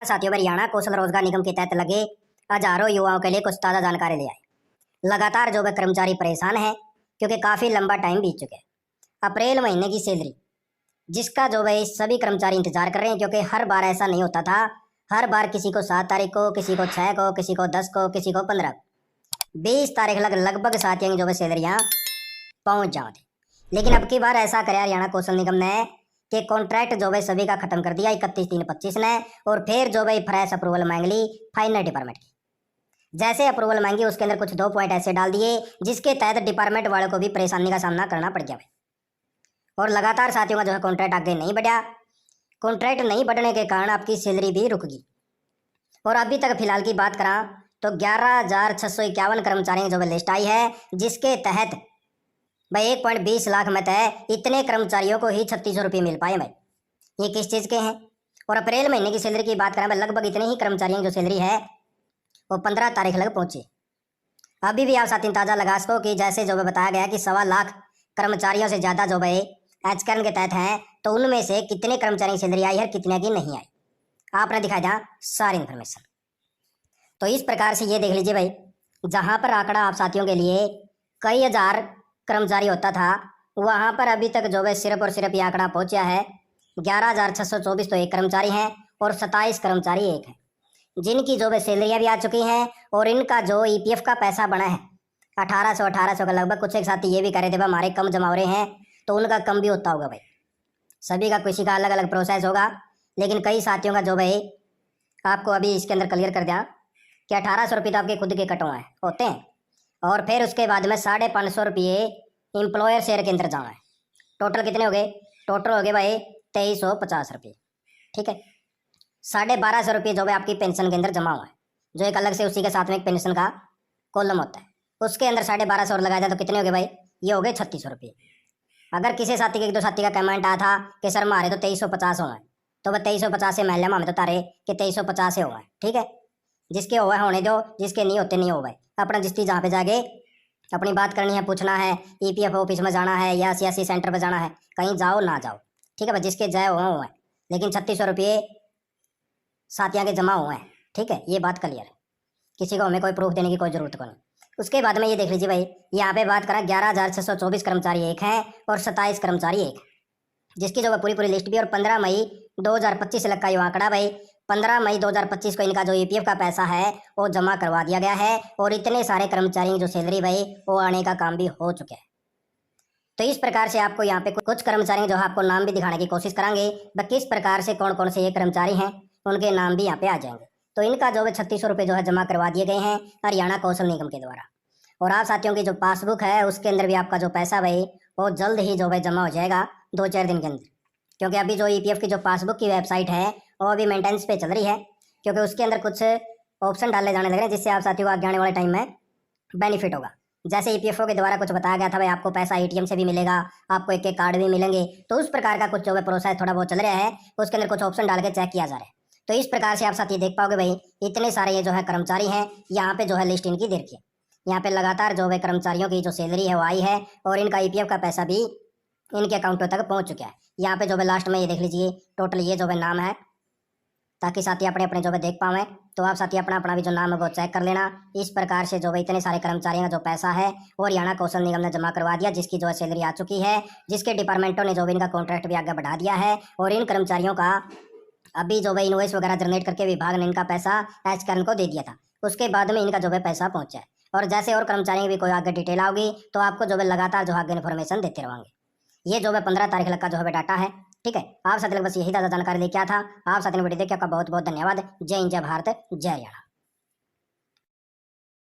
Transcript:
साथियों, हरियाणा कौशल रोजगार निगम के तहत लगे हजारों युवाओं के लिए कुछ ताज़ा जानकारी ले आए। लगातार जो है कर्मचारी परेशान है क्योंकि काफ़ी लंबा टाइम बीत चुके हैं। अप्रैल महीने की सैलरी जिसका जो है सभी कर्मचारी इंतजार कर रहे हैं, क्योंकि हर बार ऐसा नहीं होता था। हर बार किसी को 7 तारीख को, किसी को 6 को, किसी को 10 को, किसी को 15 20 तारीख लगभग साथियों की जो है सैलरियाँ पहुँच जाती। लेकिन अब की बार ऐसा करे हरियाणा कौशल निगम ने कि कॉन्ट्रैक्ट जो है सभी का खत्म कर दिया 31/3/25 ने, और फिर जो है फ्रेश अप्रूवल मांग ली फाइनल डिपार्टमेंट की। जैसे अप्रूवल मांगी उसके अंदर कुछ 2 पॉइंट ऐसे डाल दिए जिसके तहत डिपार्टमेंट वालों को भी परेशानी का सामना करना पड़ गया। और लगातार साथियों का जो है कॉन्ट्रैक्ट आगे नहीं बढ़ा। कॉन्ट्रैक्ट नहीं बढ़ने के कारण आपकी सैलरी भी रुक गई। और अभी तक फिलहाल की बात करा तो 11,651 कर्मचारियों की जो लिस्ट आई है, जिसके तहत भाई 1.20 लाख में तय इतने कर्मचारियों को ही 3600 रुपये मिल पाए। भाई ये किस चीज़ के हैं? और अप्रैल महीने की सैलरी की बात करें भाई, लगभग इतने ही कर्मचारियों की जो सैलरी है वो 15 तारीख लग पहुंची। अभी भी आप साथी ताज़ा लगा सको कि जैसे जो बताया गया कि 1.25 लाख कर्मचारियों से ज़्यादा जो भाई एचकर्न के तहत हैं, तो उनमें से कितने कर्मचारियों की सैलरी आई है, कितने की नहीं आई, आपने दिखाया जहाँ सारी इन्फॉर्मेशन। तो इस प्रकार से ये देख लीजिए भाई, जहाँ पर आंकड़ा आप साथियों के लिए कई हजार कर्मचारी होता था, वहाँ पर अभी तक जो है सिर्फ और सिर्फ ये आंकड़ा पहुँचा है 11,624 तो एक कर्मचारी हैं और 27 कर्मचारी एक है, जिनकी जो है सैलरियाँ भी आ चुकी हैं। और इनका जो ईपीएफ का पैसा बना है 1800 का लगभग। कुछ एक साथी ये भी कह रहे थे भाई हमारे कम जमा हो रहे हैं, तो उनका कम भी होता होगा भाई। सभी का किसी का अलग अलग प्रोसेस होगा, लेकिन कई साथियों का जो भाई आपको अभी इसके अंदर क्लियर कर दिया कि 1800 रुपये तो आपके खुद के कट हुए होते हैं, और फिर उसके बाद में 550 रुपये एम्प्लॉयर शेयर के अंदर जमा है। टोटल कितने हो गए? टोटल हो गए भाई 2350 रुपये। ठीक है, 1250 रुपये जो है आपकी पेंशन के अंदर जमा हुआ है, जो एक अलग से उसी के साथ में एक पेंशन का कॉलम होता है, उसके अंदर 1250 और लगाया जाए तो कितने हो गए भाई? ये हो गए 3600 रुपये। अगर किसी साथी के 1-2 साथी का कमेंट आया था कि सर मारे तो 2350 हुआ है, तो वह 2350 से महल में तो तारे कि 2350 से हुआ है। ठीक है, जिसके हुआ है होने दो, जिसके नहीं होते नहीं हो भाई। अपना जिसकी जहाँ पे जाके अपनी बात करनी है, पूछना है, ईपीएफ ऑफिस में जाना है या सीएससी सेंटर पर जाना है, कहीं जाओ ना जाओ, ठीक है भाई, जिसके जाए हुआ है। लेकिन 3600 रुपये साथियाँ के जमा हुए हैं। ठीक है, ये बात क्लियर है, किसी को हमें कोई प्रूफ देने की कोई जरूरत को नहीं। उसके बाद में ये देख लीजिए भाई, यहाँ पे बात करें 11,624 कर्मचारी एक हैं और 27 कर्मचारी एक, जिसकी जो पूरी लिस्ट भी। और 15 मई 2025 लग का ये आंकड़ा भाई, 15 मई 2025 को इनका जो ईपीएफ का पैसा है वो जमा करवा दिया गया है, और इतने सारे कर्मचारियों की जो सैलरी भाई वो आने का काम भी हो चुका है। तो इस प्रकार से आपको यहाँ पे कुछ कर्मचारी जो आपको नाम भी दिखाने की कोशिश करेंगे, किस प्रकार से कौन कौन से ये कर्मचारी हैं, उनके नाम भी यहाँ पे आ जाएंगे। तो इनका जो है 3600 रुपये जो है जमा करवा दिए गए हैं हरियाणा कौशल निगम के द्वारा। और आप साथियों की जो पासबुक है उसके अंदर भी आपका जो पैसा भाई वो जल्द ही जो है जमा हो जाएगा 2-4 दिन के अंदर, क्योंकि अभी जो ईपीएफ की जो पासबुक की वेबसाइट है वो अभी मेंटेनेंस पे चल रही है, क्योंकि उसके अंदर कुछ ऑप्शन डाले जाने लग रहे हैं जिससे आप साथियों को आगे आने वाले टाइम में बेनिफिट होगा। जैसे ईपीएफओ के द्वारा कुछ बताया गया था भाई आपको पैसा एटीएम से भी मिलेगा, आपको एक कार्ड भी मिलेंगे, तो उस प्रकार का कुछ जो है प्रोसेस थोड़ा बहुत चल रहा है, उसके अंदर कुछ ऑप्शन डाल के चेक किया जा रहा है। तो इस प्रकार से आप साथी देख पाओगे भाई इतने सारे ये जो है कर्मचारी हैं, यहाँ पे जो है लिस्ट इनकी देखिए, यहाँ पे लगातार जो है कर्मचारियों की जो सैलरी है वो आई है, और इनका ईपीएफ का पैसा भी इनके अकाउंटों तक पहुँच चुका है। यहाँ पे जो है लास्ट में ये देख लीजिए टोटल ये जो है नाम है, ताकि साथी अपने अपने जो है देख पाएँ। तो आप साथी अपना अपना भी जो नाम है वो चेक कर लेना। इस प्रकार से जो है इतने सारे कर्मचारियों का जो पैसा है वो हरियाणा कौशल निगम ने जमा करवा दिया, जिसकी जो है सैलरी आ चुकी है, जिसके डिपार्टमेंटों ने जो भी इनका कॉन्ट्रैक्ट भी आगे बढ़ा दिया है, और इन कर्मचारियों का अभी जो है इनवॉइस वगैरह जनरेट करके विभाग ने इनका पैसा एचकर्न को दे दिया था। उसके बाद में इनका जो है पैसा पहुंचा है, और जैसे और कर्मचारियों की भी कोई आगे डिटेल आओगी तो आपको जो है लगातार जो आगे इन्फॉर्मेशन देते रहेंगे। ये जो है 15 तारीख लग का जो है डाटा है। ठीक है, आप साथ बस यही ज़्यादा जानकारी लेके आया था। आप साथ ने वीडियो देखिए, आपका बहुत बहुत धन्यवाद। जय हिंद, जय भारत, जय हरियाणा।